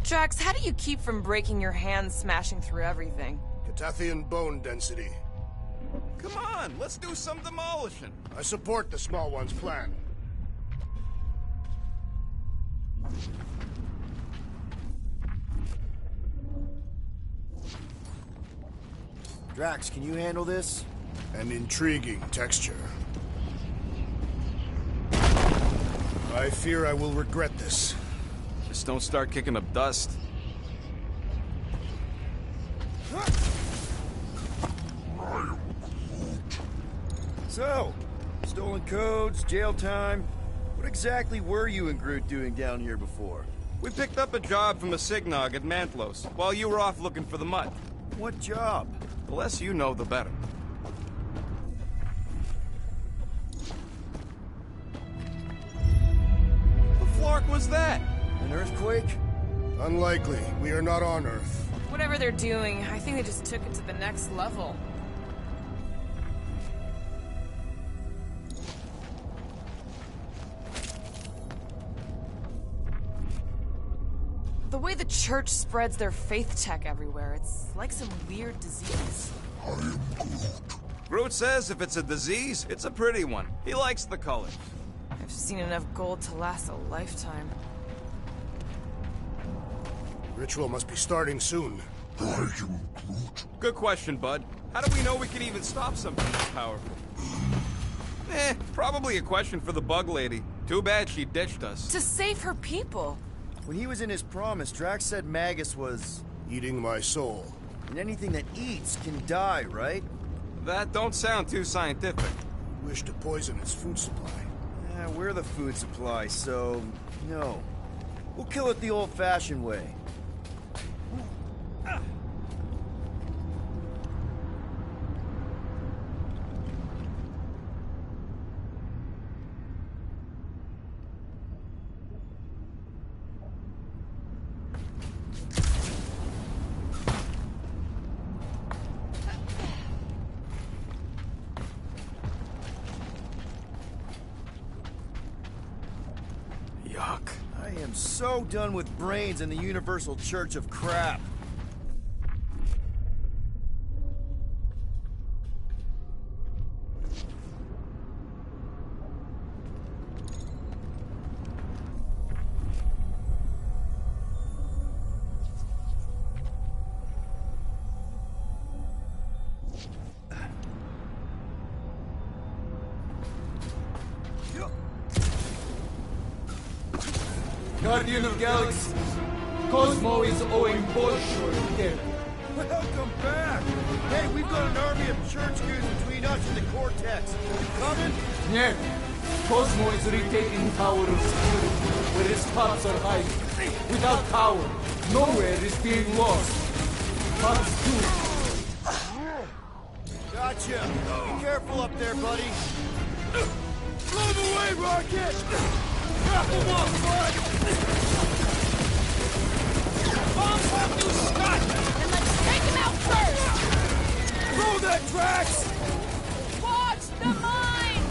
Drax, how do you keep from breaking your hands smashing through everything? Catathian bone density. Come on, let's do some demolishing. I support the Small One's plan. Drax, can you handle this? An intriguing texture. I fear I will regret this. Just don't start kicking up dust. So, stolen codes, jail time. What exactly were you and Groot doing down here before? We picked up a job from a Signog at Mantlos, while you were off looking for the mud. What job? The less you know, the better. The flark was that? An earthquake? Unlikely. We are not on Earth. Whatever they're doing, I think they just took it to the next level. The way the church spreads their faith tech everywhere, it's like some weird disease. I am Groot. Groot says if it's a disease, it's a pretty one. He likes the colors. I've seen enough gold to last a lifetime. Ritual must be starting soon. I am Groot. Good question, bud. How do we know we can even stop something this powerful? Probably a question for the bug lady. Too bad she ditched us. To save her people. When he was in his promise, Drax said Magus was... Eating my soul. And anything that eats can die, right? That don't sound too scientific. Wish to poison its food supply. We're the food supply, so... no. We'll kill it the old-fashioned way. Yuck. I am so done with brains and the Universal Church of Crap. Guardian of Galaxies, Cosmo is owing Bolshoi death. Welcome back! Hey, we've got an army of church goons between us and the Cortex. You coming? Yeah, Cosmo is retaking Tower of Security, where his cops are hiding. Without power, nowhere is being lost. Cops too. Gotcha! Be careful up there, buddy. Blow them away, Rocket! Wrap them up, bud! Bomb up, you Scott! And let's take him out first! Throw that, Drax! Watch the mine!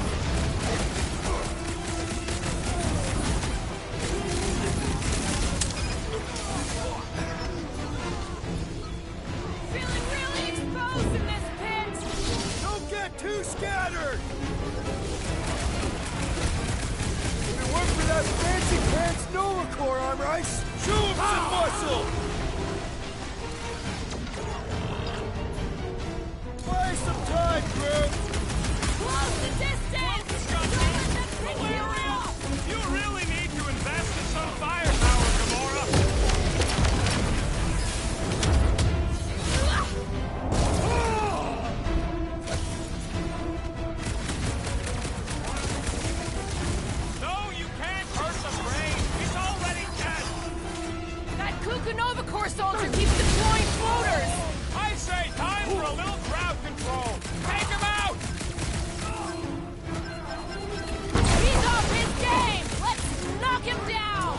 Feeling really exposed in this pit! Don't get too scattered! If it weren't for that fancy pants Nova Corps armor, I show him some muscle! Buy some time, Groot! Close the distance! Don't let them pick you off! You really need to invest in some firepower, Gamora! No, you can't hurt the brain! He's already dead! That Kukunova Corps soldier keeps deploying floaters! I say time for a little crowd control! Take him out! He's off his game! Let's knock him down!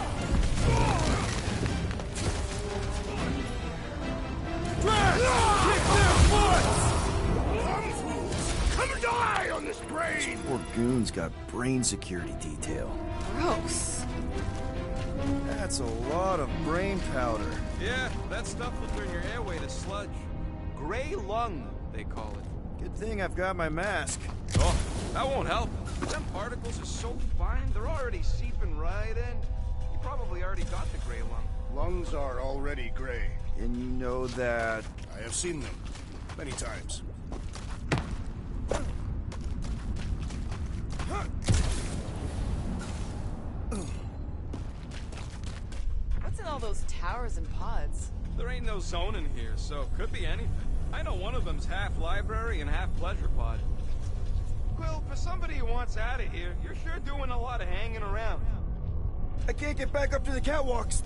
Drax! Kick their butts! Come and die on this brain! Poor goon's got brain security detail. Gross. That's That's a lot of brain powder. Yeah, that stuff will turn your airway to sludge. Gray lung, they call it. Good thing I've got my mask. Oh, that won't help. Them particles are so fine, they're already seeping right in. You probably already got the gray lung. Lungs are already gray. And you know that... I have seen them many times. What's in all those towers and pods? There ain't no zone in here, so could be anything. I know one of them's half library and half pleasure pod. Quill, for somebody who wants out of here, you're sure doing a lot of hanging around. I can't get back up to the catwalks.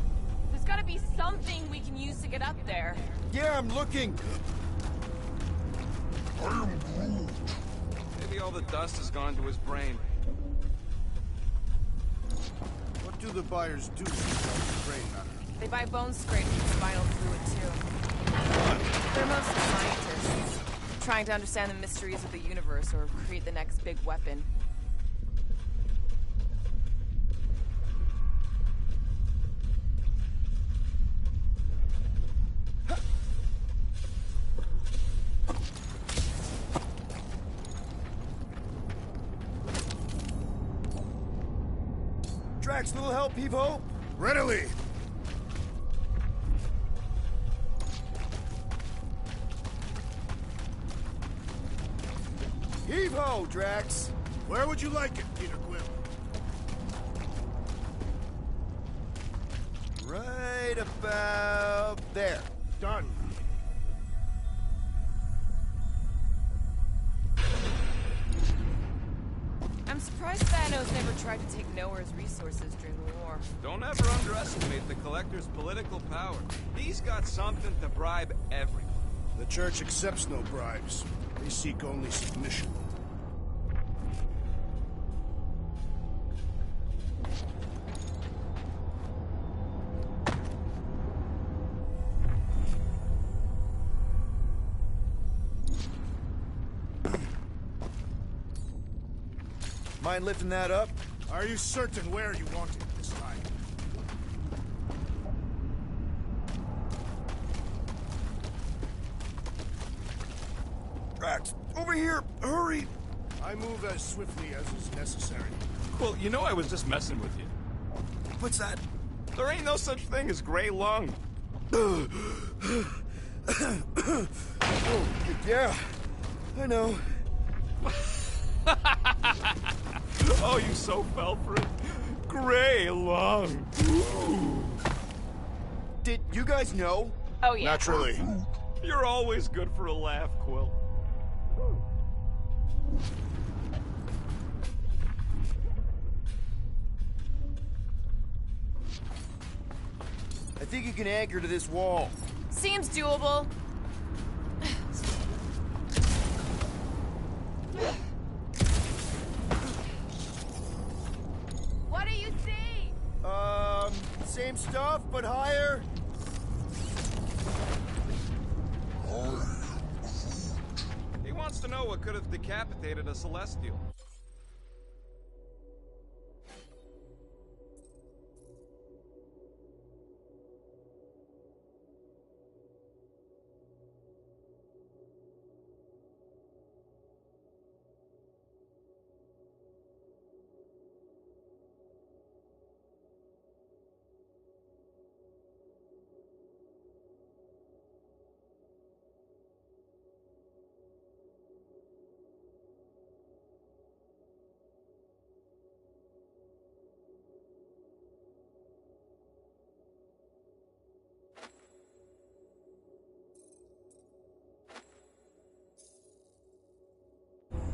There's gotta be something we can use to get up there. Yeah, I'm looking. I am Groot. Maybe all the dust has gone to his brain. What do the buyers do to help the brain matter? They buy bone scrapes and spinal fluid, too. They're mostly scientists, trying to understand the mysteries of the universe or create the next big weapon. Drax, little help, Heave-Ho? Readily! Heave-Ho, Drax! Where would you like it, Peter Quill? Right about there. Done. I'm surprised Thanos never tried to take Nowhere's resources during the war. Don't ever underestimate the Collector's political power. He's got something to bribe everyone. The Church accepts no bribes. They seek only submission. Mind lifting that up? Are you certain where you want it this time? Drax, over here! Hurry! I move as swiftly as is necessary. Well, you know I was just messing with you. What's that? There ain't no such thing as gray lung. Oh, yeah. I know. Oh, you so fell for it. Gray lung. Ooh. Did you guys know? Oh, yeah. Naturally. You're always good for a laugh, Quill. I think you can anchor to this wall. Seems doable. What do you see? Same stuff, but higher. He wants to know what could have decapitated a Celestial.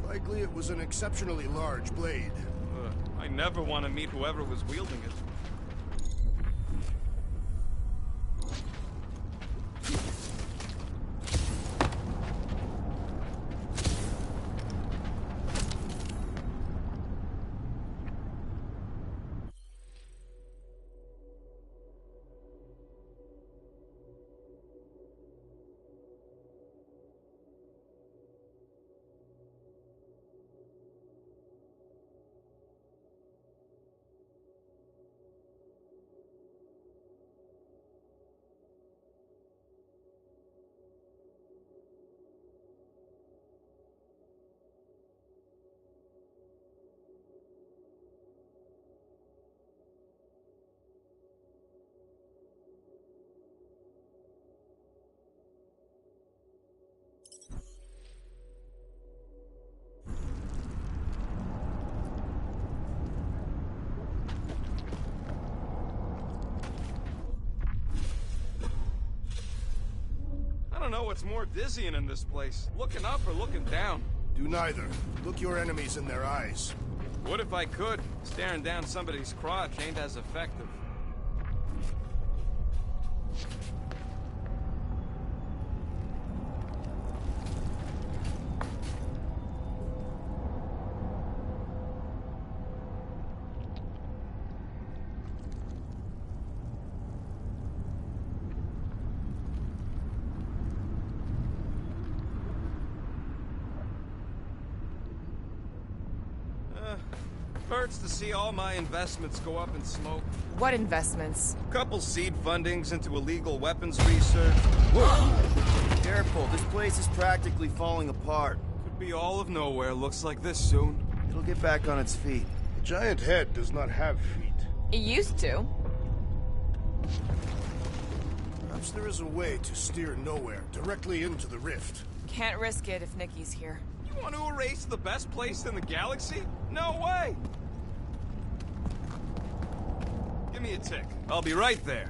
Likely it was an exceptionally large blade. I never want to meet whoever was wielding it. know what's more dizzying in this place, looking up or looking down. Do neither. Look your enemies in their eyes. What if I could? Staring down somebody's crotch ain't as effective. Hurts to see all my investments go up in smoke. What investments? Couple seed fundings into illegal weapons research. Whoa! Careful, this place is practically falling apart. Could be all of nowhere, looks like this soon. It'll get back on its feet. The giant head does not have feet. It used to. Perhaps there is a way to steer nowhere, directly into the rift. Can't risk it if Nikki's here. You want to erase the best place in the galaxy? No way! Give me a tick. I'll be right there.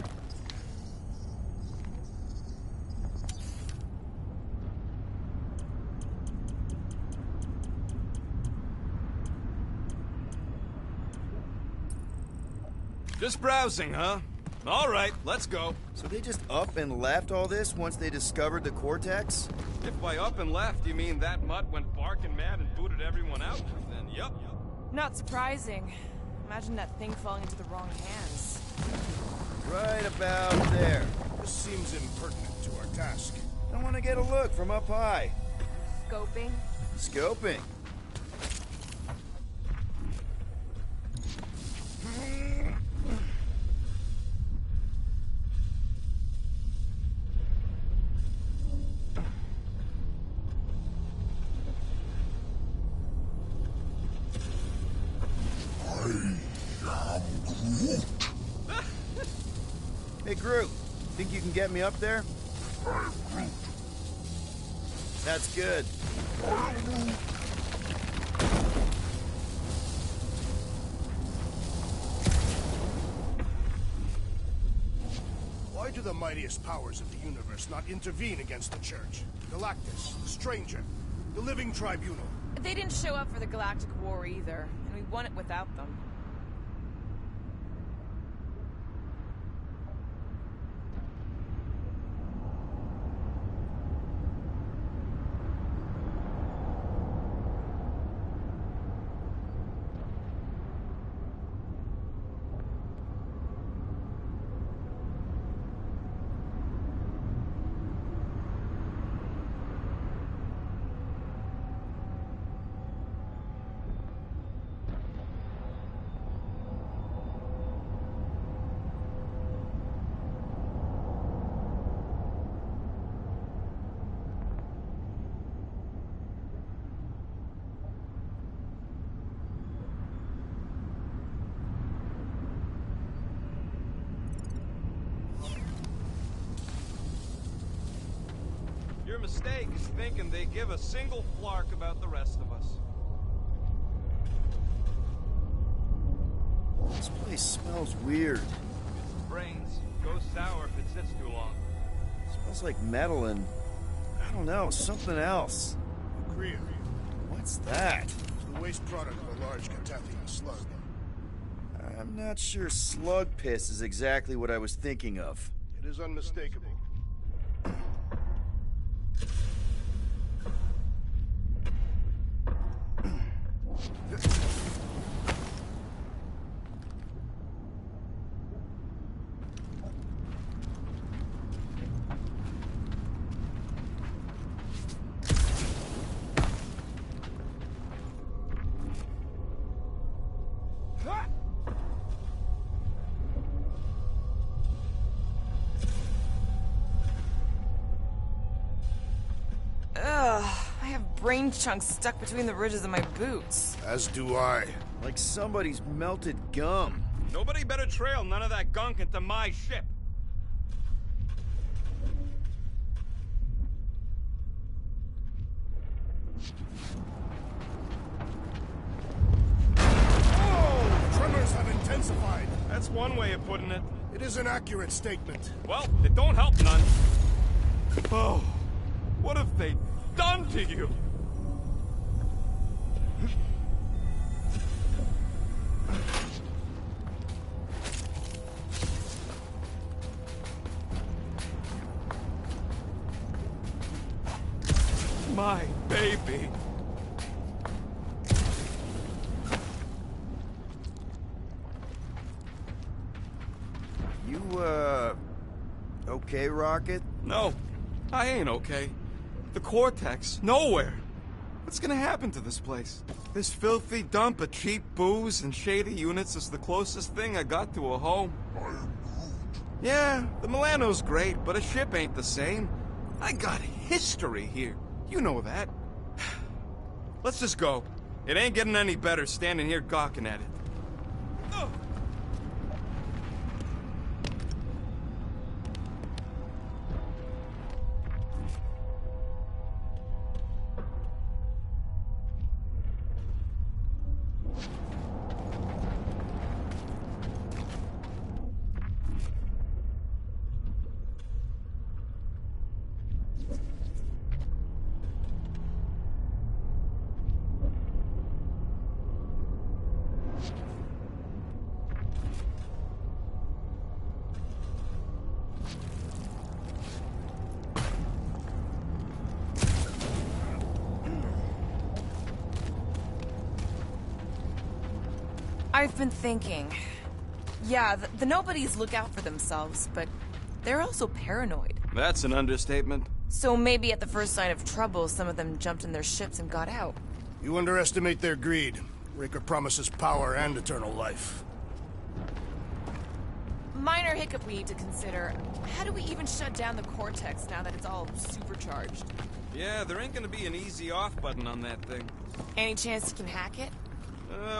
Just browsing, huh? All right, let's go. So they just up and left all this once they discovered the Cortex? If by up and left you mean that mutt went barking mad and booted everyone out, then yup. Not surprising. Imagine that thing falling into the wrong hands. Right about there. This seems impertinent to our task. I want to get a look from up high. Scoping? Scoping. Hey, Groot. Think you can get me up there? That's good. Why do the mightiest powers of the universe not intervene against the Church? Galactus, the Stranger, the Living Tribunal. They didn't show up for the Galactic War either, and we won it without them. Your mistake is thinking they give a single flark about the rest of us. This place smells weird. It's brains. Goes sour if it sits too long. Smells like metal and, I don't know, something else. Kriya. What's that? It's the waste product of a large Catathian slug. I'm not sure slug piss is exactly what I was thinking of. It is unmistakable. I have brain chunks stuck between the ridges of my boots. As do I. Like somebody's melted gum. Nobody better trail none of that gunk into my ship. Oh! Tremors have intensified. That's one way of putting it. It is an accurate statement. Well, it don't help none. Oh, What have they done to you? My baby. You, okay, Rocket? No, I ain't okay. The Cortex, nowhere. What's gonna happen to this place? This filthy dump of cheap booze and shady units is the closest thing I got to a home. Yeah, the Milano's great, but a ship ain't the same. I got history here. You know that. Let's just go. It ain't getting any better standing here gawking at it. Ugh. I've been thinking. Yeah, the nobodies look out for themselves, but they're also paranoid. That's an understatement. So maybe at the first sign of trouble, some of them jumped in their ships and got out. You underestimate their greed. Raker promises power and eternal life. Minor hiccup we need to consider. How do we even shut down the Cortex now that it's all supercharged? Yeah, there ain't gonna be an easy off button on that thing. Any chance you can hack it?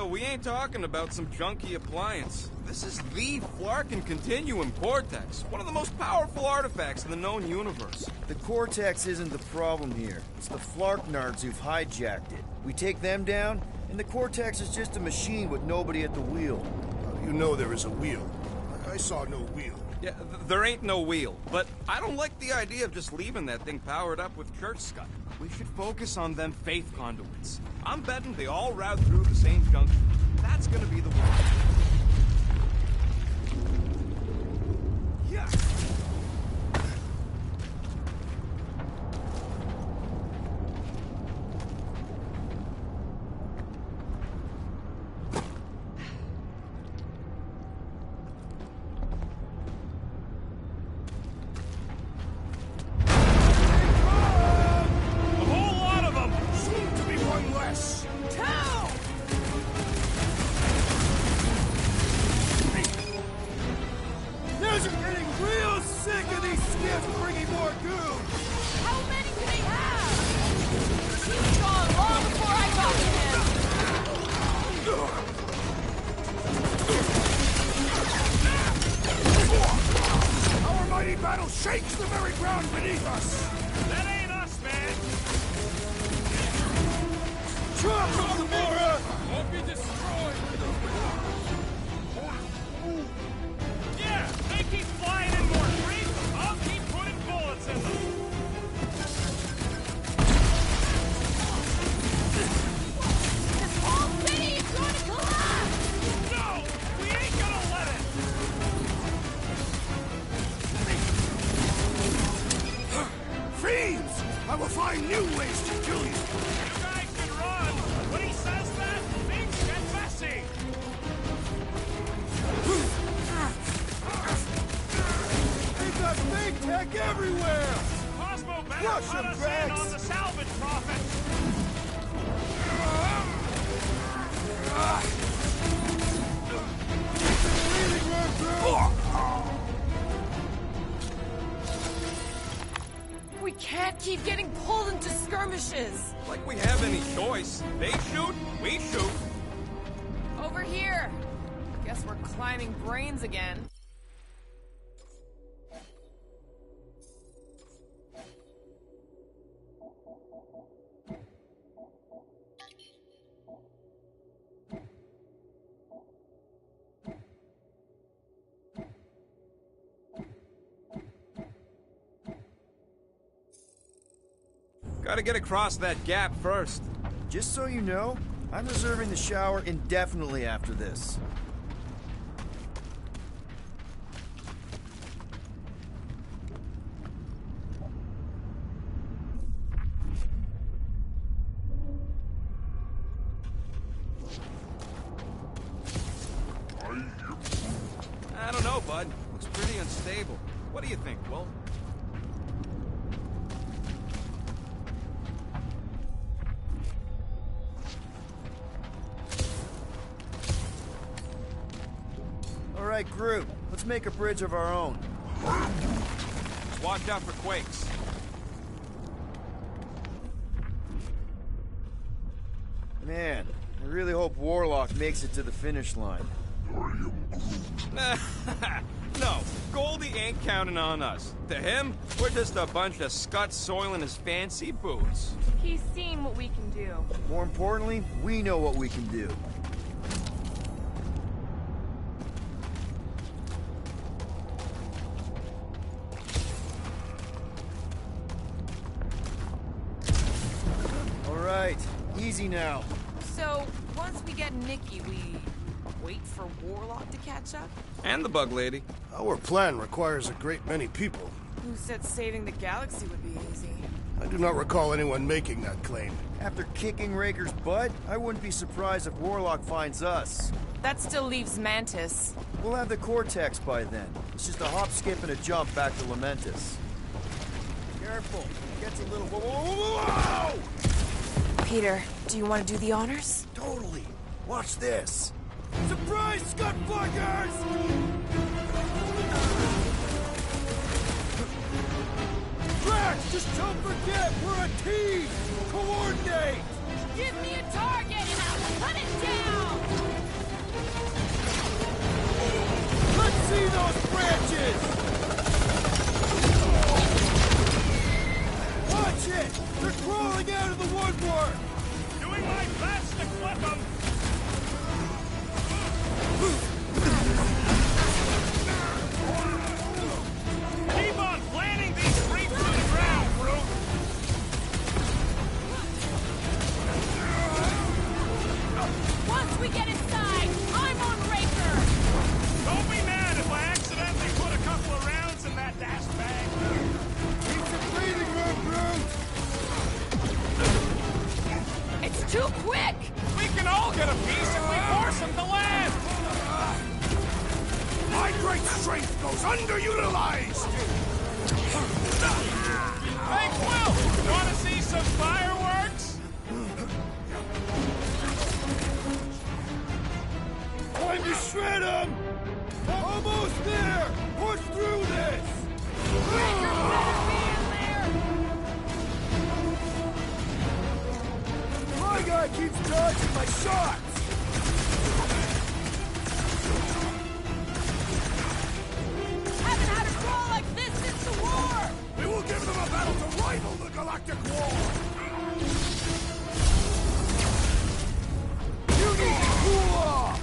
We ain't talking about some junky appliance. This is the Flarkin Continuum Cortex, one of the most powerful artifacts in the known universe. The Cortex isn't the problem here. It's the Flarknards who've hijacked it. We take them down, and the Cortex is just a machine with nobody at the wheel. You know there is a wheel. I saw no wheel. Yeah, there ain't no wheel, but I don't like the idea of just leaving that thing powered up with church scud. We should focus on them faith conduits. I'm betting they all route through the same junction. That's gonna be the one. Yeah. Battle shakes the very ground beneath us! That ain't us, man! Trump, Gamora! Won't be destroyed! Yeah, they keep flying in more creep, I'll keep putting bullets in them! This whole city is going to collapse! No! We ain't gonna let it! Fiends! I will find new ways to kill you! You guys can run! When he says that, things get messy! They've got fake tech everywhere! Cosmo better Crush cut him, us Drax. in on the salvage profits! We can't keep getting pulled into skirmishes! Like we have any choice. They shoot, we shoot. Over here! Guess we're climbing brains again. Gotta get across that gap first. Just so you know, I'm reserving the shower indefinitely after this. I don't know, bud. Looks pretty unstable. What do you think, Will? All right, Groot, let's make a bridge of our own. Just watch out for quakes. Man, I really hope Warlock makes it to the finish line. No, Goldie ain't counting on us. To him, we're just a bunch of scuts soiling his fancy boots. He's seen what we can do. More importantly, we know what we can do. All right, easy now. So, once we get Nikki, we wait for Warlock to catch up? And the bug lady. Our plan requires a great many people. Who said saving the galaxy would be easy? I do not recall anyone making that claim. After kicking Raker's butt, I wouldn't be surprised if Warlock finds us. That still leaves Mantis. We'll have the Cortex by then. It's just a hop, skip, and a jump back to Lamentus. Careful. It gets a little... Whoa, whoa, whoa, whoa! Peter, do you want to do the honors? Totally. Watch this. Surprise, Scud Fuckers! Drax, just don't forget, we're a team! Coordinate! Give me a target and I'll cut it down! Let's see those branches! Watch it! They're crawling out of the woodwork! Doing my best to clip them! Keep on planting these creeps to the ground, Groot! Once we get inside, I'm on Raker! Don't be mad if I accidentally put a couple of rounds in that dash bag. Keep the breathing room, Groot! It's too quick! We can all get a piece if we force them to land! My great strength goes underutilized! Hey, Quill! Want to see some fireworks? Time to shred them! Almost there! Push through this! My guy keeps dodging my shots! Haven't had a crawl like this since the war! We will give them a battle to rival the Galactic War! You need to cool off!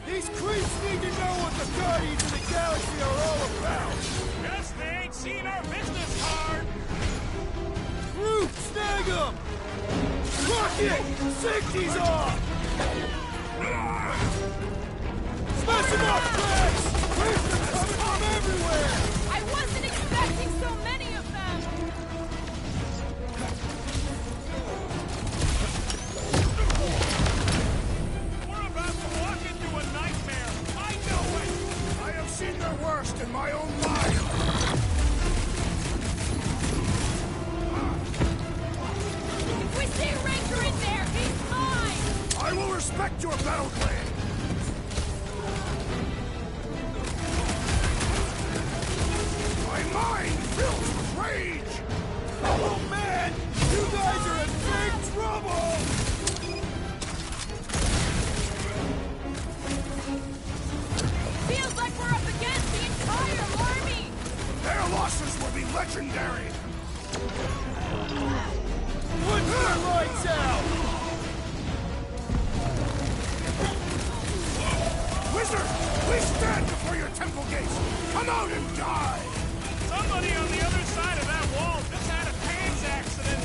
These creeps need to know what the Guardians of the Galaxy are all about! Guess they ain't seen our business card! Groot, snag him! Rocket! Safety's off! Smash him up, Drax! Creeps are coming from everywhere! I wasn't expecting so many of them! We're about to walk into a nightmare! I know it! I have seen their worst in my own life! If we see Raker in there, he's mine! I will respect your battle claim! My mind fills with rage! Oh man! You guys are in big trouble! Feels like we're up against the entire army! Their losses will be legendary! Put your lights out! Wizard, please stand before your temple gates! Come Come out and die! Somebody on the other side of that wall just had a pants accident.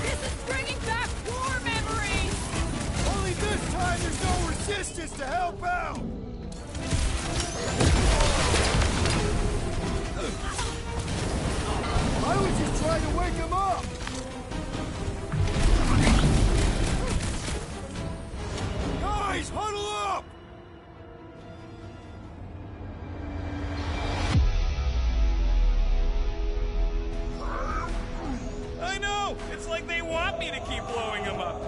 This is bringing back war memories! Only this time there's no resistance to help out! I was just trying to wake him up! Guys, huddle up! I know! It's like they want me to keep blowing them up.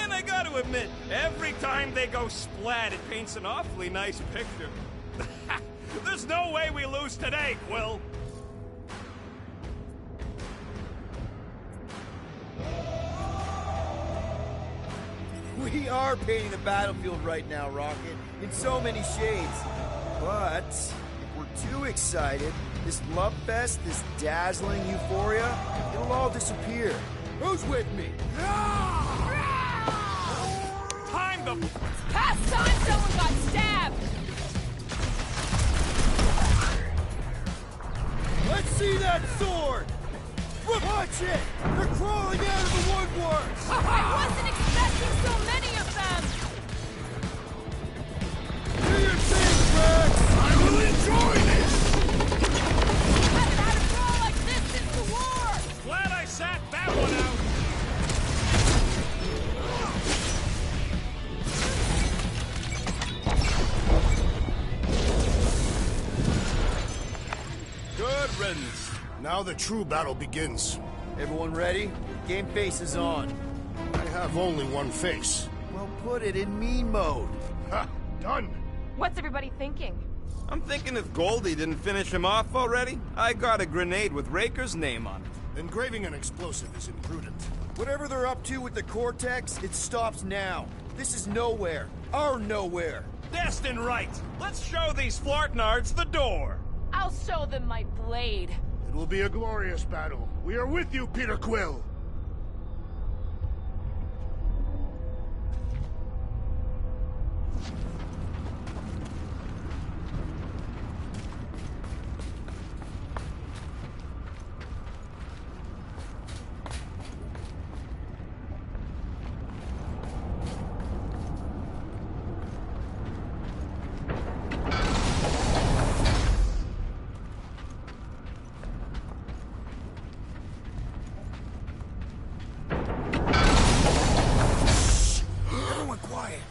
And I gotta admit, every time they go splat, it paints an awfully nice picture. There's no way we lose today, Quill! We are painting the battlefield right now, Rocket, in so many shades. But if we're too excited, this love fest, this dazzling euphoria, it'll all disappear. Who's with me? Time to... Past time someone got stabbed! Let's see that sword! Watch it! They're crawling out of the woodwork! I wasn't expecting so many of them! Do your thing, Rex! I will enjoy this! Haven't had a brawl like this since the war! Glad I sat that one out! Good riddance. Now the true battle begins. Everyone ready? Game face is on. I have only one face. Well, put it in mean mode. Ha! Done! What's everybody thinking? I'm thinking if Goldie didn't finish him off already, I got a grenade with Raker's name on it. Engraving an explosive is imprudent. Whatever they're up to with the Cortex, it stops now. This is nowhere. Our nowhere. Destin right! Let's show these Flartnards the door! I'll show them my blade. It will be a glorious battle. We are with you, Peter Quill!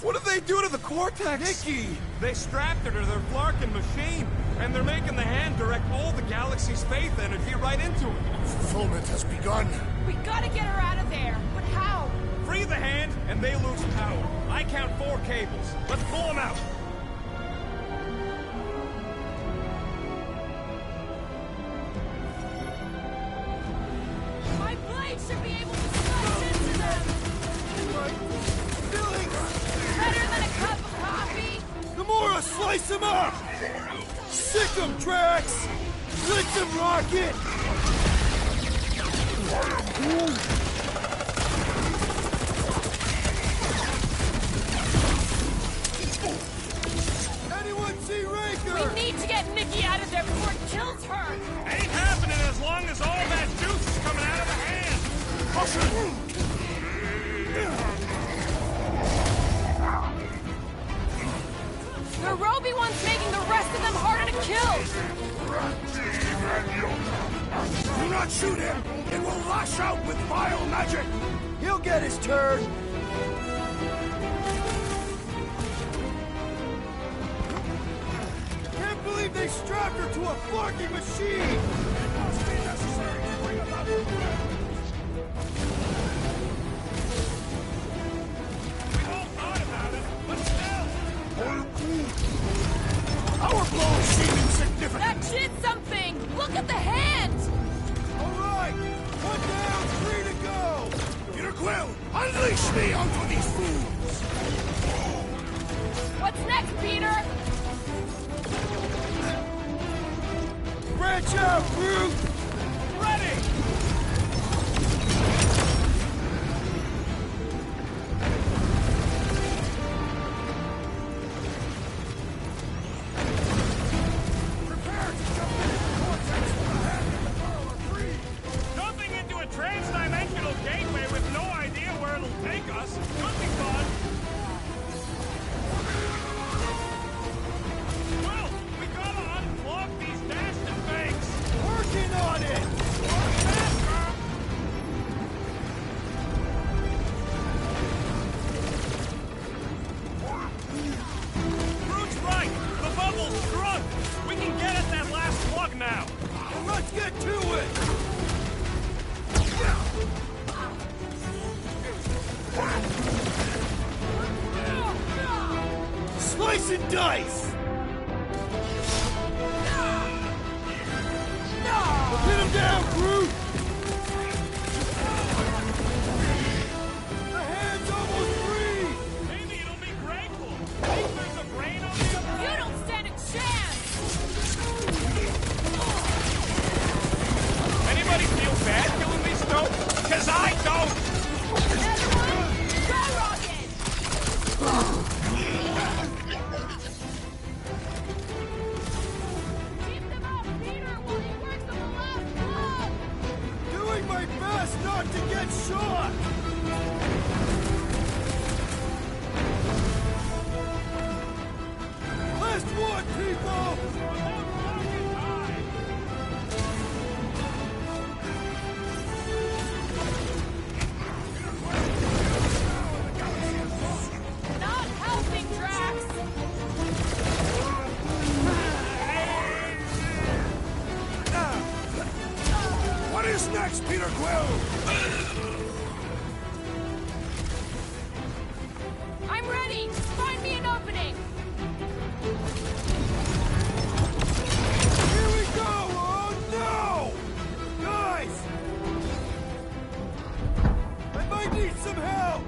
What did they do to the Cortex? Nicky! They strapped her to their Flarkin machine, and they're making the hand direct all the galaxy's faith energy right into it. Fulfillment has begun. We gotta get her out of there, but how? Free the hand, and they lose power. I count 4 cables. Let's pull them out. My blade should be able to slice into them! Better than a cup of coffee! Gamora, slice him up! Sick him, Drax! Blitz him, Rocket! Anyone see Raker? We need to get Nikki out of there before it kills her! Ain't happening as long as all that juice is coming out of the hand. The Roby one's making the rest of them harder to kill! Do not shoot him! It will lash out with vile magic! He'll get his turn! Can't believe they strapped her to a flarking machine! It must be necessary to bring about the We've all thought about it, but still. Our blows seem insignificant! That did something! Look at the hand! Alright! One down, 3 to go! Peter Quill, unleash me onto these fools! What's next, Peter? Branch out, Groot! Ready! dice! Pin him down, Groot! The hand's almost free! Maybe it'll be grateful. Think there's a brain on you? You don't stand a chance! Anybody feel bad killing these stones? Because I don't! Everyone, skyrocket! Keep them off Peter while he works on the last block! Doing my best not to get shot! Last one, people! Not helping, Drax! What is next, Peter Quill? I'm ready! Find me an opening! Here we go! Oh no! Guys! I might need some help!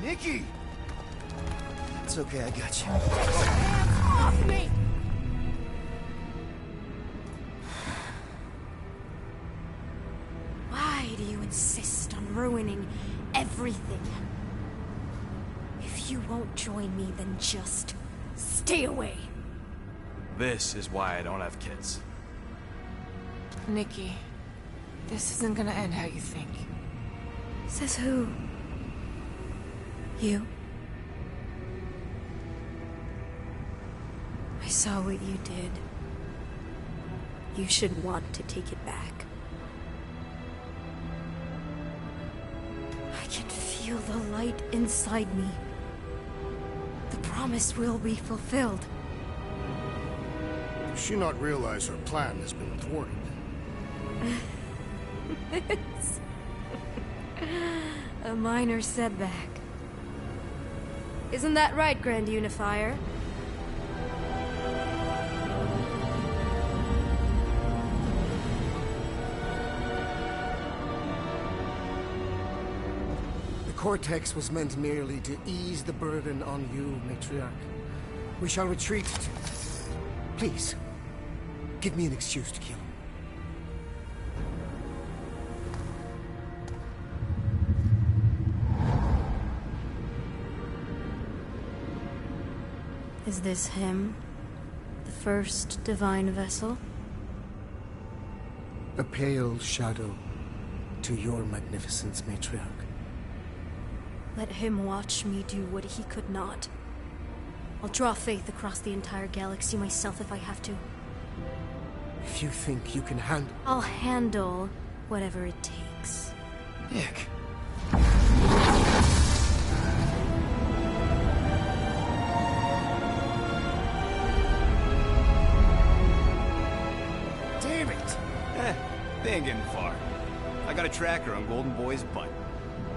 Nikki! It's okay, I got you. Off me! Why do you insist on ruining everything? If you won't join me, then just stay away. This is why I don't have kids. Nikki, this isn't gonna end how you think. Says who? You? I saw what you did. You should want to take it back. I can feel the light inside me. The promise will be fulfilled. Does she not realize her plan has been thwarted? A minor setback. Isn't that right, Grand Unifier? The Cortex was meant merely to ease the burden on you, Matriarch. We shall retreat to... Please, give me an excuse to kill him. Is this him? The first divine vessel? A pale shadow to your magnificence, Matriarch. Let him watch me do what he could not. I'll draw faith across the entire galaxy myself if I have to. If you think you can handle... I'll handle whatever it takes. Nick. Damn it! They ain't getting far. I got a tracker on Golden Boy's butt.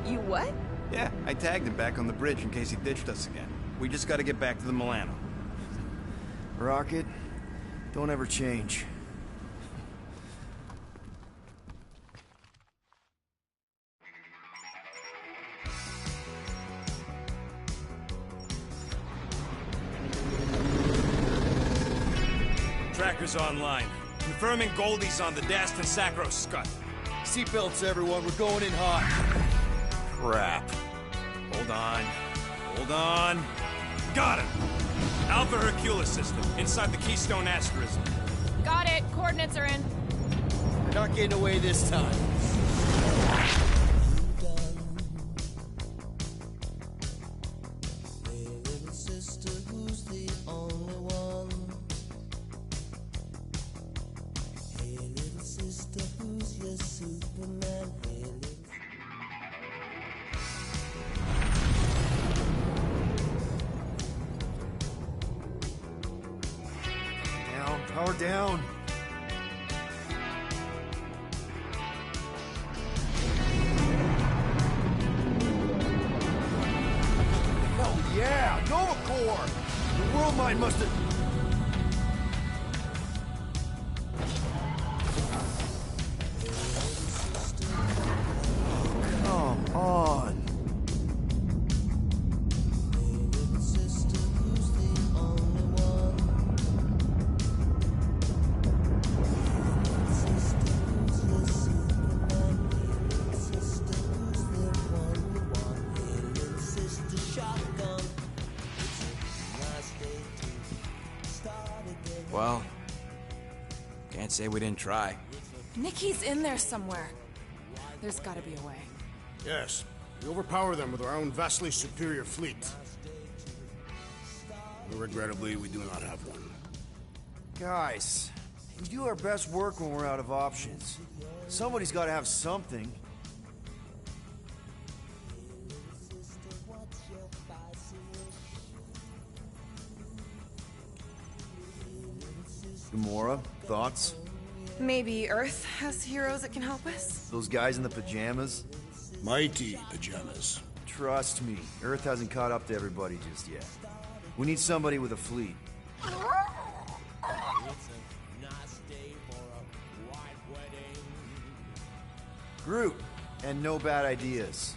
You what? Yeah, I tagged him back on the bridge in case he ditched us again. We just gotta get back to the Milano. Rocket, don't ever change. Tracker's online. Confirming Goldie's on the Dast and Sacro Scut. Seatbelts, everyone, we're going in hot. Crap. Hold on. Hold on. Got him! Alpha Hercules system, inside the Keystone Asterism. Got it. Coordinates are in. You're not getting away this time. Down, power down. Oh yeah, Nova Corps! The world mind must have... Come on. Well, can't say we didn't try. Nikki's in there somewhere. There's gotta be a way. Yes, we overpower them with our own vastly superior fleet. Regrettably, we do not have one. Guys, we do our best work when we're out of options. Somebody's got to have something. Gamora, thoughts? Maybe Earth has heroes that can help us? Those guys in the pajamas? Mighty pajamas. Trust me, Earth hasn't caught up to everybody just yet. We need somebody with a fleet. Groot, and no bad ideas.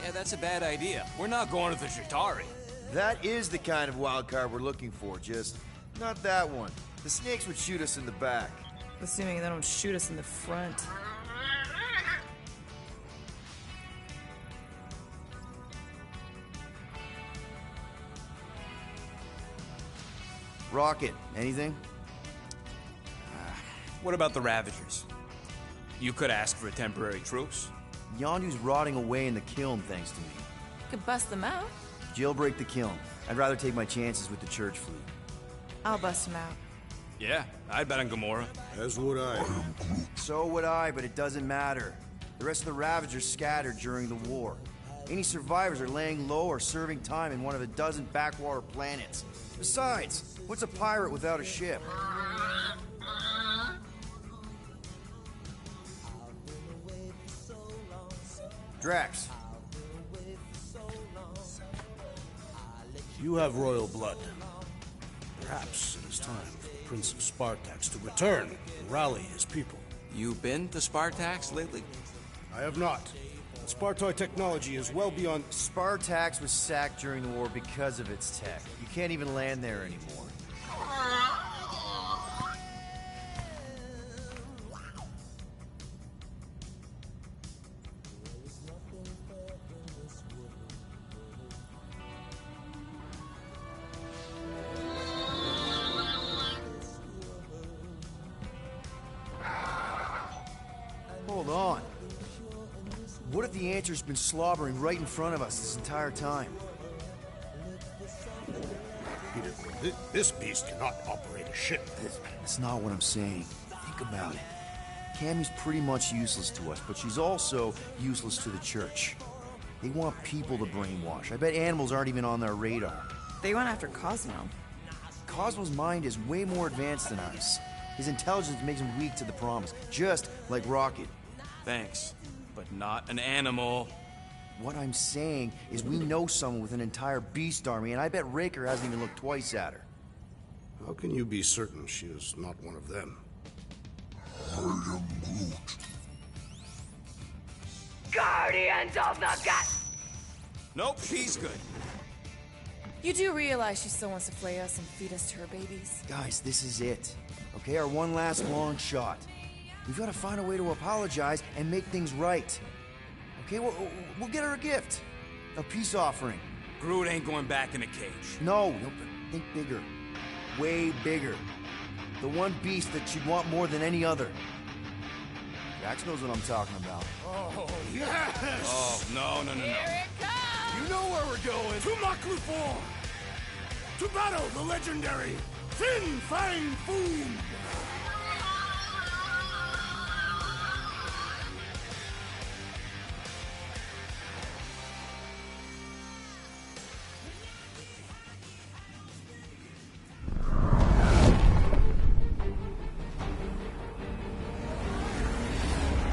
Yeah, that's a bad idea. We're not going to the Chitauri. That is the kind of wild card we're looking for, just not that one. The snakes would shoot us in the back. Assuming they don't shoot us in the front. Rocket, anything? What about the Ravagers? You could ask for a temporary truce. Yondu's rotting away in the kiln, thanks to me. Could bust them out. Jailbreak the kiln. I'd rather take my chances with the church fleet. I'll bust them out. Yeah, I'd bet on Gamora. As would I. So would I, but it doesn't matter. The rest of the Ravagers scattered during the war. Any survivors are laying low or serving time in one of a dozen backwater planets. Besides, what's a pirate without a ship? Drax. You have royal blood. Perhaps it is time for the Prince of Spartax to return and rally his people. You been to Spartax lately? I have not. The Spartoid technology is well beyond... Spartax was sacked during the war because of its tech. You can't even land there anymore. Hold on. What if the Answer's been slobbering right in front of us this entire time? Peter, this beast cannot operate a ship. That's not what I'm saying. Think about it. Cammy's pretty much useless to us, but she's also useless to the church. They want people to brainwash. I bet animals aren't even on their radar. They went after Cosmo. Cosmo's mind is way more advanced than ours. His intelligence makes him weak to the promise, just like Rocket. Thanks, but not an animal. What I'm saying is we know someone with an entire beast army, and I bet Raker hasn't even looked twice at her. How can you be certain she is not one of them? I am Groot. Guardians of the Gut! Nope, she's good. You do realize she still wants to flay us and feed us to her babies? Guys, this is it. Okay, our one last long shot. We've got to find a way to apologize and make things right. Okay, we'll get her a gift. A peace offering. Groot ain't going back in a cage. No, but think bigger. Way bigger. The one beast that she'd want more than any other. Jax knows what I'm talking about. Oh, yes! Oh, no. Here it comes! You know where we're going. To Maklu 4! To battle the legendary Fin Fang Foom!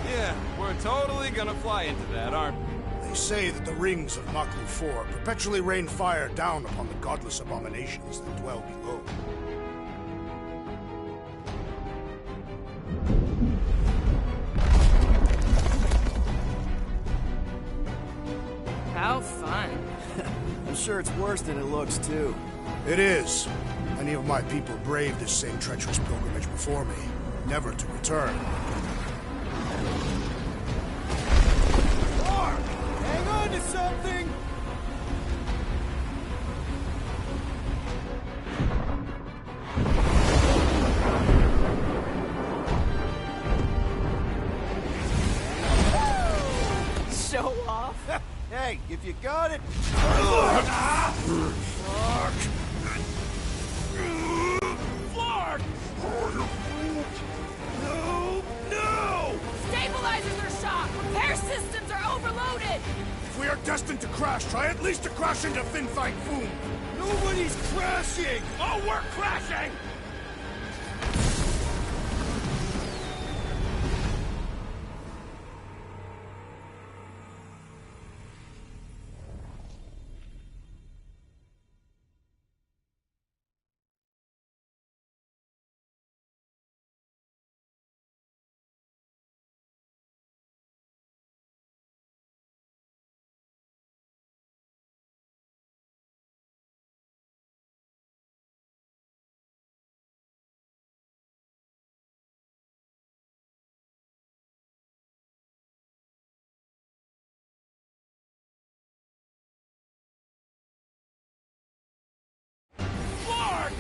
Yeah, we're totally gonna fly into that, aren't we? They say that the rings of Maklu 4 perpetually rain fire down upon the godless abominations that dwell below. How fun. I'm sure it's worse than it looks, too. It is. Many of my people braved this same treacherous pilgrimage before me, never to return. Mark! Hang on to something! Show off. Hey, if you got it... Flark! No! Stabilizers are shot! Repair systems are overloaded! If we are destined to crash, try at least to crash into Fin Fang Foom! Nobody's crashing! Oh, we're crashing! Flark!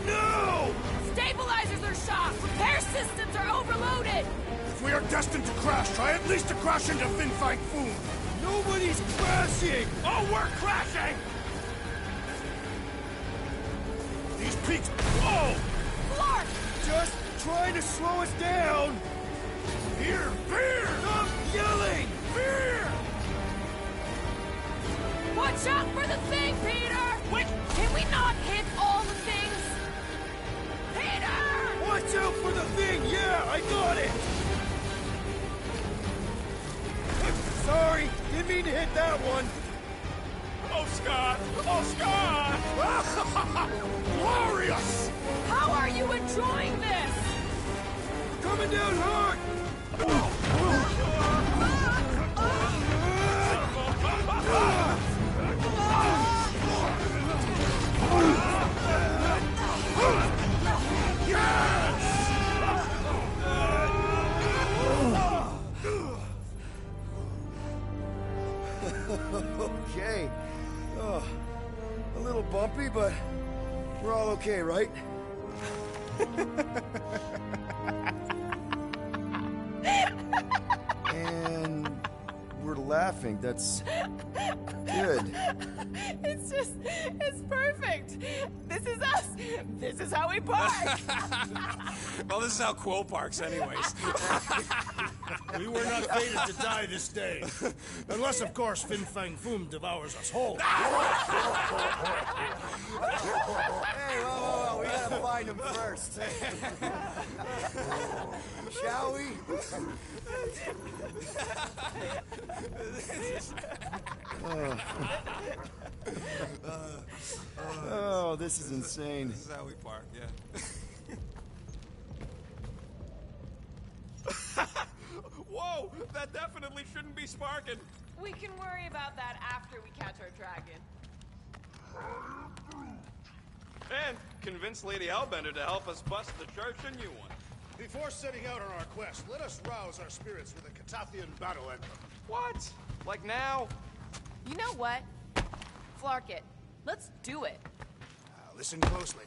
No! Stabilizers are shot! Repair systems are overloaded! If we are destined to crash, try at least to crash into Fin Fang Foom! Nobody's crashing! Oh, we're crashing! These peaks... Whoa! Clark! Just trying to slow us down! Here! Fear! Stop yelling! Fear! Watch out for the thing, Peter! Wait! Can we not hit all the things? Peter! Watch out for the thing! Yeah, I got it! Sorry, didn't mean to hit that one. Oh, Scott! Oh, Scott! Glorious! How are you enjoying this? Coming down hard! Okay. Oh, a little bumpy, but we're all okay, right? And we're laughing. That's good. It's perfect. This is us. This is how we park. Well, this is how Quill parks anyways. We were not fated to die this day. Unless, of course, Fin Fang Foom devours us whole. Hey, whoa, we gotta find him first. Shall we? Oh, this is insane. This is how we park, yeah. Whoa! That definitely shouldn't be sparking. We can worry about that after we catch our dragon. And convince Lady Hellbender to help us bust the church a new one. Before setting out on our quest, let us rouse our spirits with a Catathian battle anthem. What? Like now? You know what? Flark it. Let's do it. Listen closely.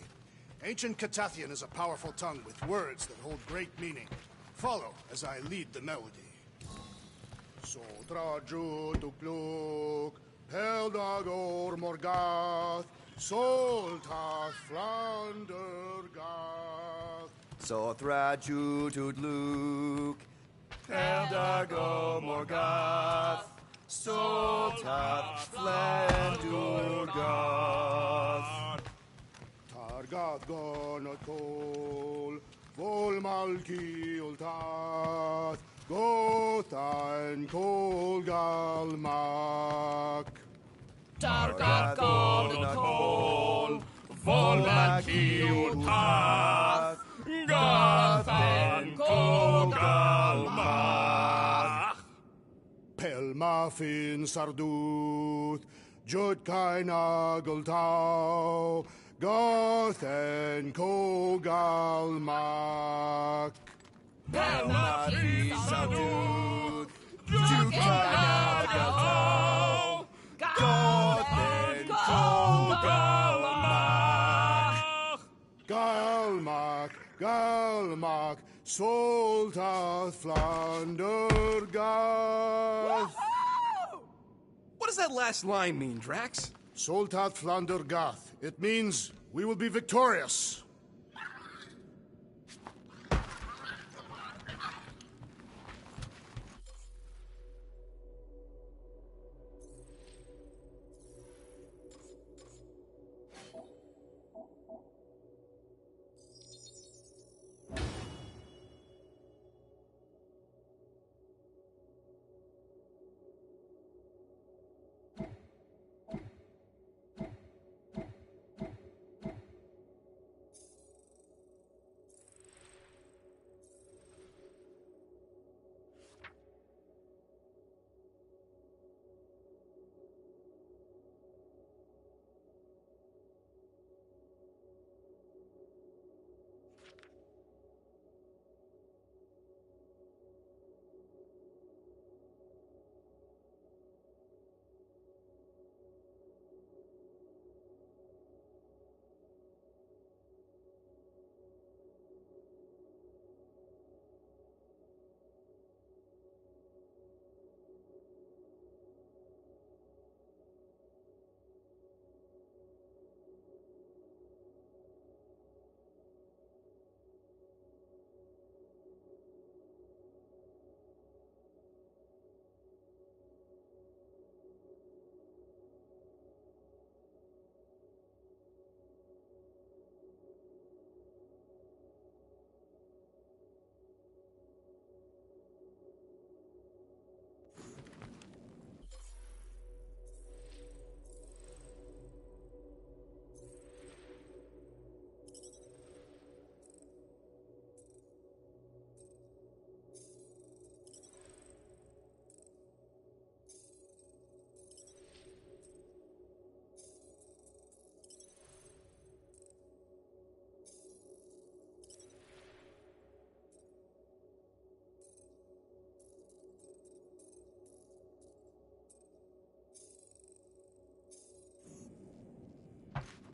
Ancient Catathian is a powerful tongue with words that hold great meaning. Follow as I lead the melody. Sotra Jutukluk, Peldagor Morgath, Soltath Flander Gath. Sothra Jutudluk, Peldago Morgath, Soltath Flandurgath. Targath Gonotol, Volmalki Ultath, Gothan Kolgalmak. Targath Gonotol, Volmalki Ultath, Gothan Kolgalmak. Pelmafin Sarduth, Jutkain Agultau, Gothan Kogalmak. Pelmafin Sarduth, Jutkain Agultau, Gothan Kogalmak. Galmak, Galmak, Soltath Flandergath. What does that last line mean, Drax? Soltath Flandergath. It means we will be victorious.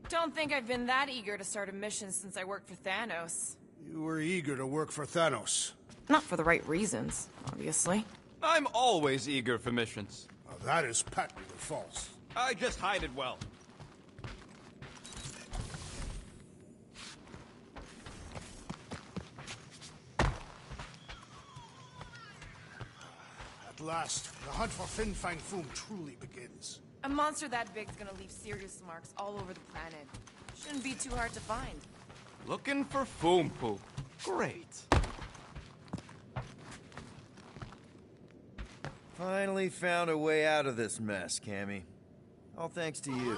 Don't think I've been that eager to start a mission since I worked for Thanos. You were eager to work for Thanos. Not for the right reasons, obviously. I'm always eager for missions. Now that is patently false. I just hide it well. At last, the hunt for Fin Fang Foom truly begins. A monster that big's gonna leave serious marks all over the planet. Shouldn't be too hard to find. Looking for Foom Poop. Great. Finally found a way out of this mess, Cammy. All thanks to you.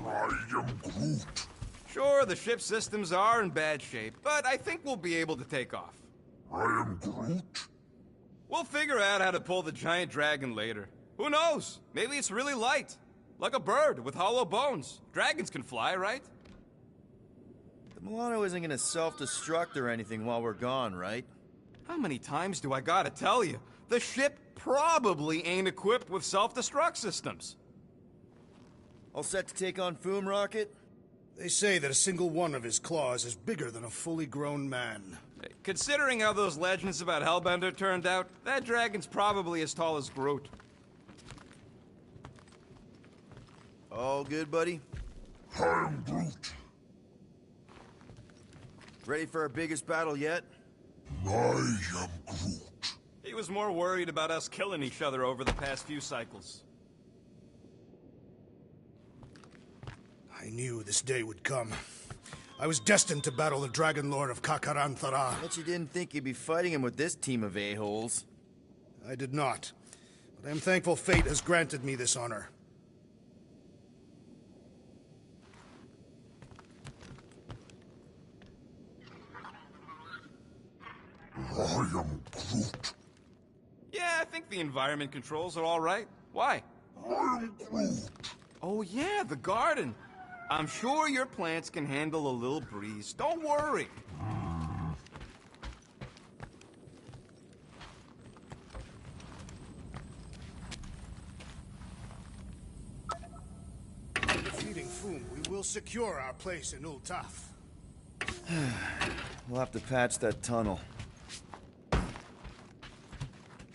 I am Groot. Sure, the ship systems are in bad shape, but I think we'll be able to take off. I am Groot. We'll figure out how to pull the giant dragon later. Who knows? Maybe it's really light. Like a bird with hollow bones. Dragons can fly, right? Milano isn't gonna self-destruct or anything while we're gone, right? How many times do I gotta tell you? The ship probably ain't equipped with self-destruct systems. All set to take on Foom, Rocket? They say that a single one of his claws is bigger than a fully grown man. Considering how those legends about Hellbender turned out, that dragon's probably as tall as Groot. All good, buddy? I am Groot. Ready for our biggest battle yet? I am Groot. He was more worried about us killing each other over the past few cycles. I knew this day would come. I was destined to battle the Dragon Lord of Kakaranthara. Bet you didn't think you'd be fighting him with this team of a-holes. I did not. But I am thankful fate has granted me this honor. I am Groot. Yeah, I think the environment controls are all right. Why? I am Groot. Oh yeah, the garden. I'm sure your plants can handle a little breeze. Don't worry. By defeating Foom, we will secure our place in Ul'Taf. We'll have to patch that tunnel.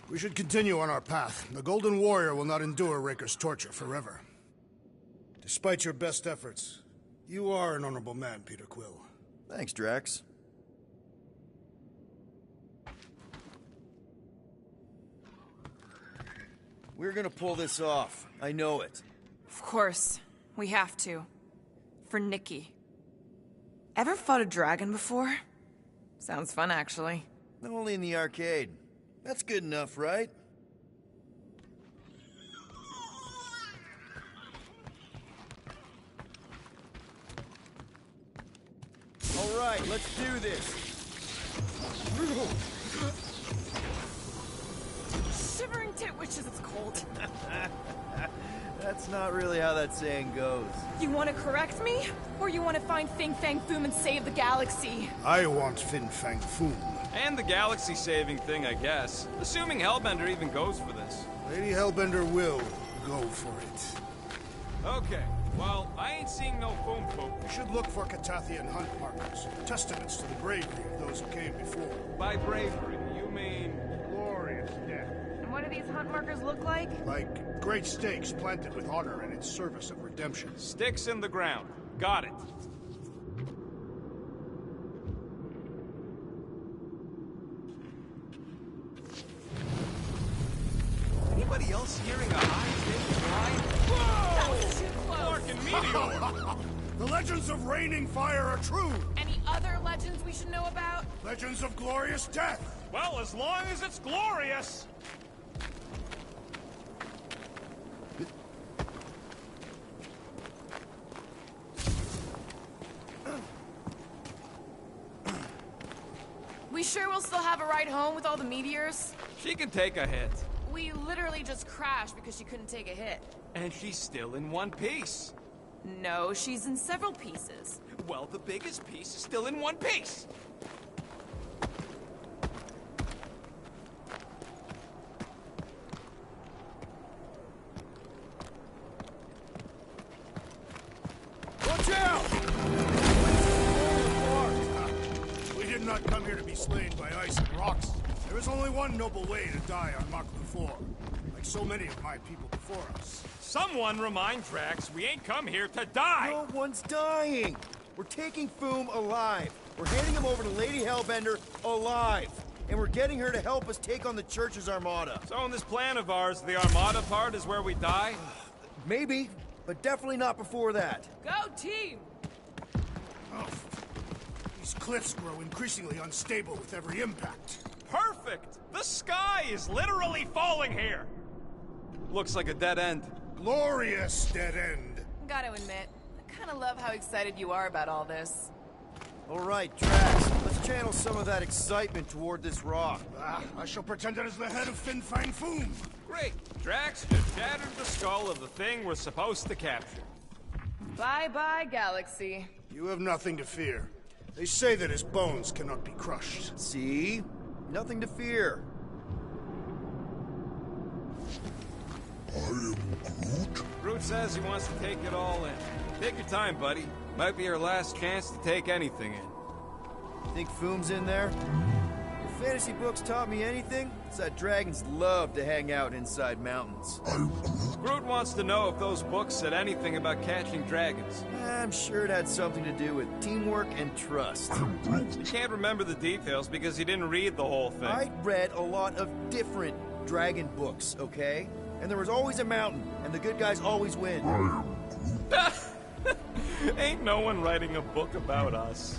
We should continue on our path. The Golden Warrior will not endure Raker's torture forever. Despite your best efforts, you are an honorable man, Peter Quill. Thanks, Drax. We're gonna pull this off. I know it. Of course. We have to. For Nikki. Ever fought a dragon before? Sounds fun, actually. Only in the arcade. That's good enough, right? All right, let's do this. Shivering tit wishes it's cold. That's not really how that saying goes. You want to correct me? Or you want to find Fin Fang Foom and save the galaxy? I want Fin Fang Foom. And the galaxy-saving thing, I guess. Assuming Hellbender even goes for this. Lady Hellbender will go for it. Okay, well, I ain't seeing no Foom poop. We should look for Catathian hunt markers, testaments to the bravery of those who came before. By bravery, you mean... Glorious death. And what do these hunt markers look like? Like great stakes planted with honor in its service of redemption. Sticks in the ground. Got it. Anybody else hearing a high-pitched cry? That was too close. Fucking meteor! The legends of raining fire are true! Any other legends we should know about? Legends of glorious death! Well, as long as it's glorious. We sure we'll still have a ride home with all the meteors? She can take a hit. We literally just crashed because she couldn't take a hit. And she's still in one piece. No, she's in several pieces. Well, the biggest piece is still in one piece. Watch out! We did not come here to be slain by ice and rocks. There is only one noble way to die on Maklu 4, like so many of my people before us. Someone remind Drax we ain't come here to die. No one's dying. We're taking Foom alive. We're handing him over to Lady Hellbender alive. And we're getting her to help us take on the Church's armada. So in this plan of ours, the armada part is where we die? Maybe, but definitely not before that. Go team! Oh, these cliffs grow increasingly unstable with every impact. Perfect! The sky is literally falling here. Looks like a dead end. Glorious dead end. Gotta admit, I kinda love how excited you are about all this. All right, Drax, let's channel some of that excitement toward this rock. I shall pretend it is the head of Fin Fang Foom. Great. Drax just shattered the skull of the thing we're supposed to capture. Bye-bye, galaxy. You have nothing to fear. They say that his bones cannot be crushed. See? Nothing to fear. I am Groot. Groot says he wants to take it all in. Take your time, buddy. Might be our last chance to take anything in. Think Foom's in there? If fantasy books taught me anything, it's that dragons love to hang out inside mountains. Groot wants to know if those books said anything about catching dragons. I'm sure it had something to do with teamwork and trust. You can't remember the details because you didn't read the whole thing. I read a lot of different dragon books, okay? And there was always a mountain, and the good guys always win. Ain't no one writing a book about us.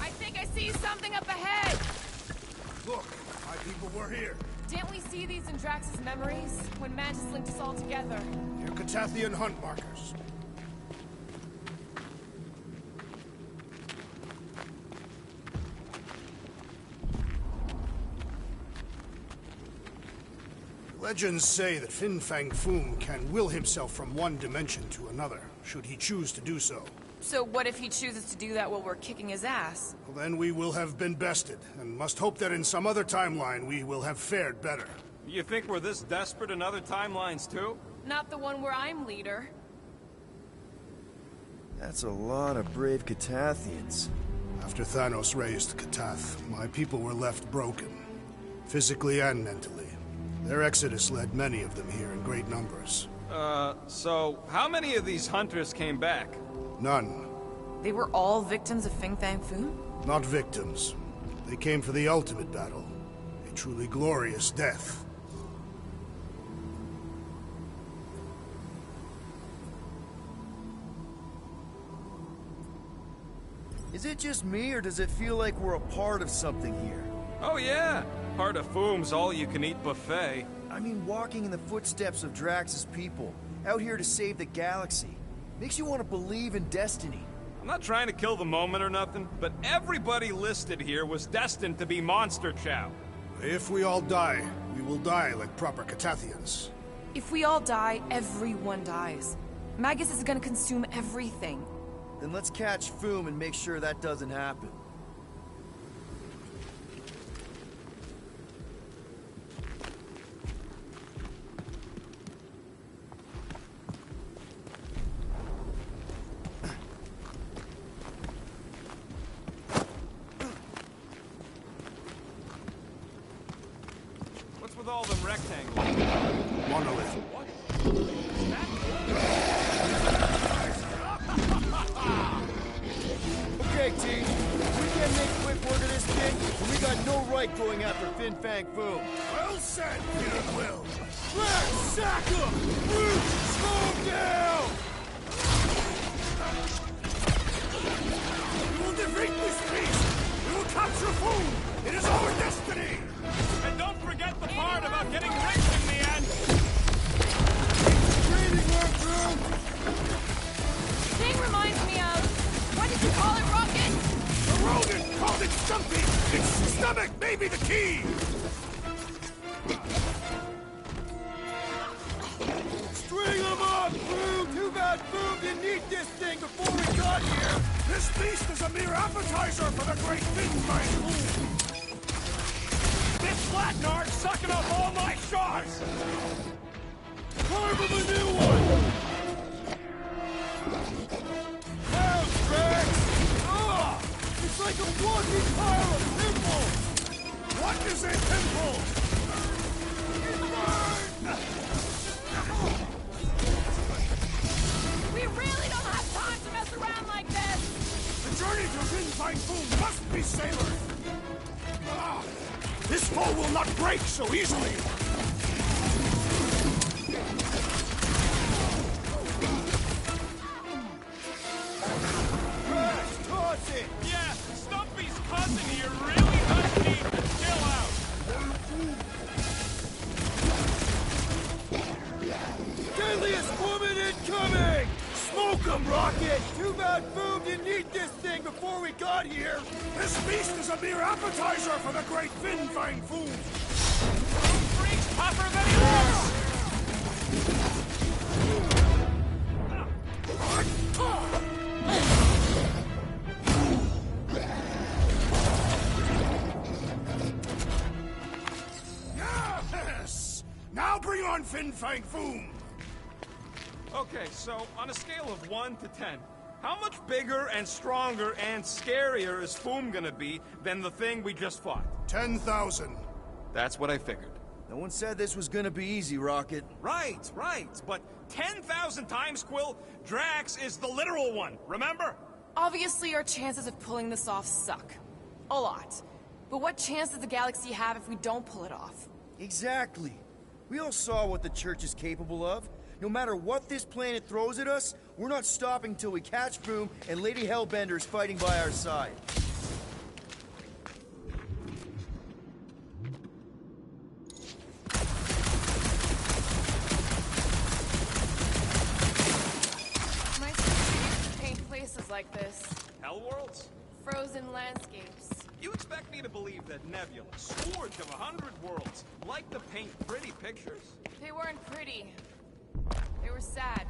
I think I see something up ahead! Look, my people were here. Didn't we see these in Drax's memories? When Mantis linked us all together? They're Catathian hunt markers. Legends say that Fin Fang Foom can will himself from one dimension to another, should he choose to do so. So what if he chooses to do that while we're kicking his ass? Well, then we will have been bested, and must hope that in some other timeline we will have fared better. You think we're this desperate in other timelines, too? Not the one where I'm leader. That's a lot of brave Catathians. After Thanos raised Katath, my people were left broken, physically and mentally. Their exodus led many of them here in great numbers. So how many of these hunters came back? None. They were all victims of Fin Fang Foom? Not victims. They came for the ultimate battle. A truly glorious death. Is it just me, or does it feel like we're a part of something here? Oh yeah, part of Foom's all-you-can-eat buffet. I mean, walking in the footsteps of Drax's people, out here to save the galaxy, makes you want to believe in destiny. I'm not trying to kill the moment or nothing, but everybody listed here was destined to be Monster Chow. If we all die, we will die like proper Catathians. If we all die, everyone dies. Magus is gonna consume everything. Then let's catch Foom and make sure that doesn't happen. What's with all them rectangles? Monolith. Okay, team. We can't make quick work of this thing, and we got no right going after Fin Fang Foom. Well said, Peter Will. Let's sack him! Groot, slow him down! We will defeat this beast! We will capture Foom! It is our destiny! And don't forget the part about getting rich in the end! Breathing work, Groot! Thing reminds me of... What did you call it, Rocket? The rodent called it something! Its stomach may be the key! String him up, Groot! Too bad Foom didn't eat this thing before we got here! This beast is a mere appetizer for the great Fin Fang Foom! This flatnard sucking up all my shards! Carve him a new one! Down, Drax! Ugh! It's like a walking pile of pimples! What is a pimple? We really don't have time to mess around like this! The journey to Fin Fang Foom must be savored! This foe will not break so easily! Drax, toss it! Yeah, Stumpy's cousin here really does need to chill out! Deadliest woman incoming! Smoke him, Rocket! Too bad Foom didn't eat this thing before we got here! This beast is a mere appetizer for the great Fin Fang Foom! Freak's tougher than he looks! Yes! Now bring on Fin Fang Foom! Okay, so on a scale of 1 to 10, how much bigger and stronger and scarier is Foom gonna be than the thing we just fought? 10,000. That's what I figured. No one said this was gonna be easy, Rocket. Right, but 10,000 times, Quill, Drax is the literal one, remember? Obviously, our chances of pulling this off suck. A lot. But what chance does the galaxy have if we don't pull it off? Exactly. We all saw what the Church is capable of. No matter what this planet throws at us, we're not stopping till we catch Foom and Lady Hellbender is fighting by our side. My sister used to paint places like this. Hellworlds? Frozen landscapes. You expect me to believe that Nebula, Scourge of 100 Worlds, like to paint pretty pictures? They weren't pretty. They were sad.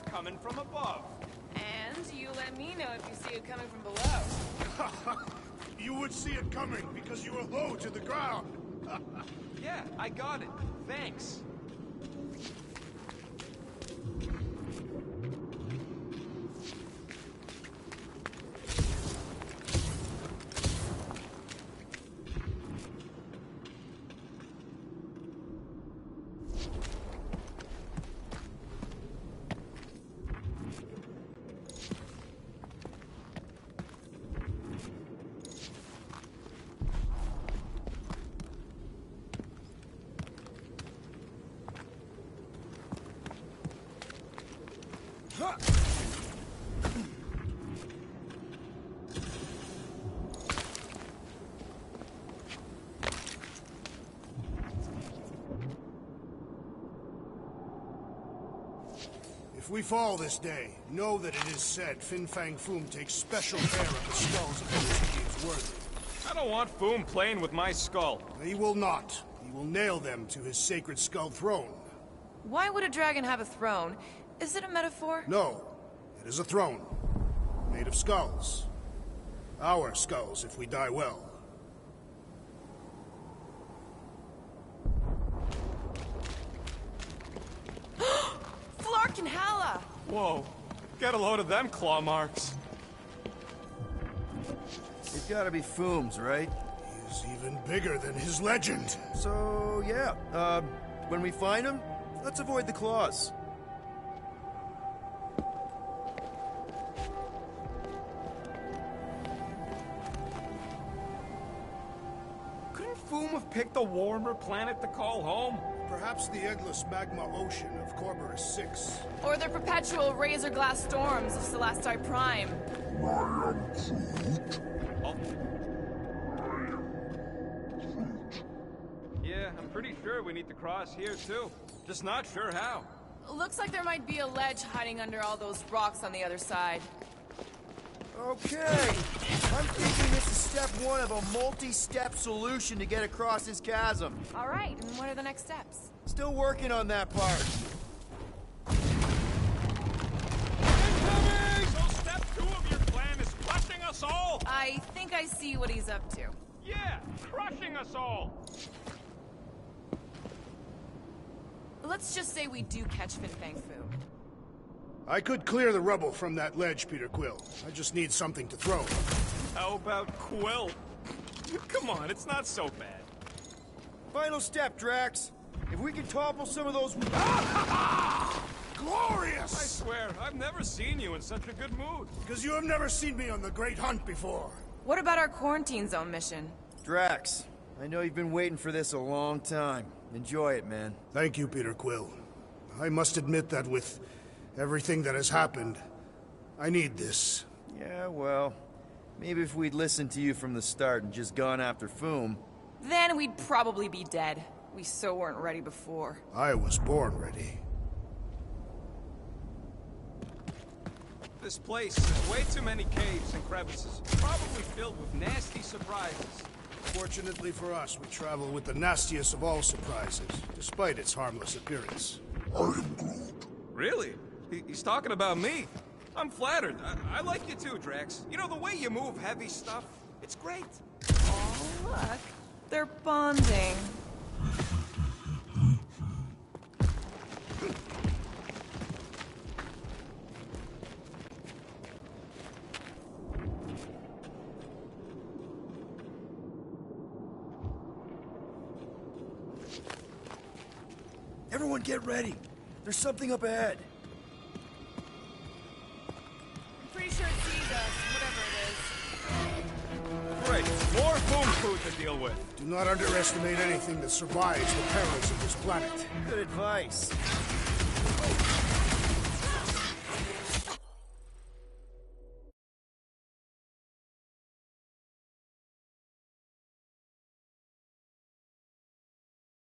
Coming from above. And you let me know if you see it coming from below. You would see it coming because you were low to the ground. Yeah, I got it. Thanks. If we fall this day, know that it is said Fin Fang Foom takes special care of the skulls of those he deems worthy. I don't want Foom playing with my skull. He will not. He will nail them to his sacred skull throne. Why would a dragon have a throne? Is it a metaphor? No. It is a throne. Made of skulls. Our skulls, if we die well. Flark and Hala! Whoa. Get a load of them claw marks. It's gotta be Foom's, right? He's even bigger than his legend. So, yeah. When we find him, let's avoid the claws. Couldn't Foom have picked a warmer planet to call home? Perhaps the endless magma ocean of Corberus 6. Or the perpetual razor glass storms of Celesti Prime. Yeah, I'm pretty sure we need to cross here too. Just not sure how. Looks like there might be a ledge hiding under all those rocks on the other side. Okay, I'm thinking this is step one of a multi-step solution to get across this chasm. All right, and what are the next steps? Still working on that part. Incoming! So step 2 of your plan is crushing us all? I think I see what he's up to. Yeah, crushing us all. Let's just say we do catch Fin Fang Foom. I could clear the rubble from that ledge, Peter Quill. I just need something to throw. How about Quill? Come on, it's not so bad. Final step, Drax. If we can topple some of those... glorious! I swear, I've never seen you in such a good mood. Because you have never seen me on the Great Hunt before. What about our quarantine zone mission? Drax, I know you've been waiting for this a long time. Enjoy it, man. Thank you, Peter Quill. I must admit that with everything that has happened, I need this. Yeah, well, maybe if we'd listened to you from the start and just gone after Foom... Then we'd probably be dead. We so weren't ready before. I was born ready. This place has way too many caves and crevices, probably filled with nasty surprises. Fortunately for us, we travel with the nastiest of all surprises, despite its harmless appearance. I am Groot. Really? He's talking about me. I'm flattered. I like you too, Drax. You know, the way you move heavy stuff, it's great. Oh, look. They're bonding. Everyone get ready. There's something up ahead. I'm pretty sure it sees us, whatever it is. Great. More Foom food to deal with. Do not underestimate anything that survives the perils of this planet. Good advice.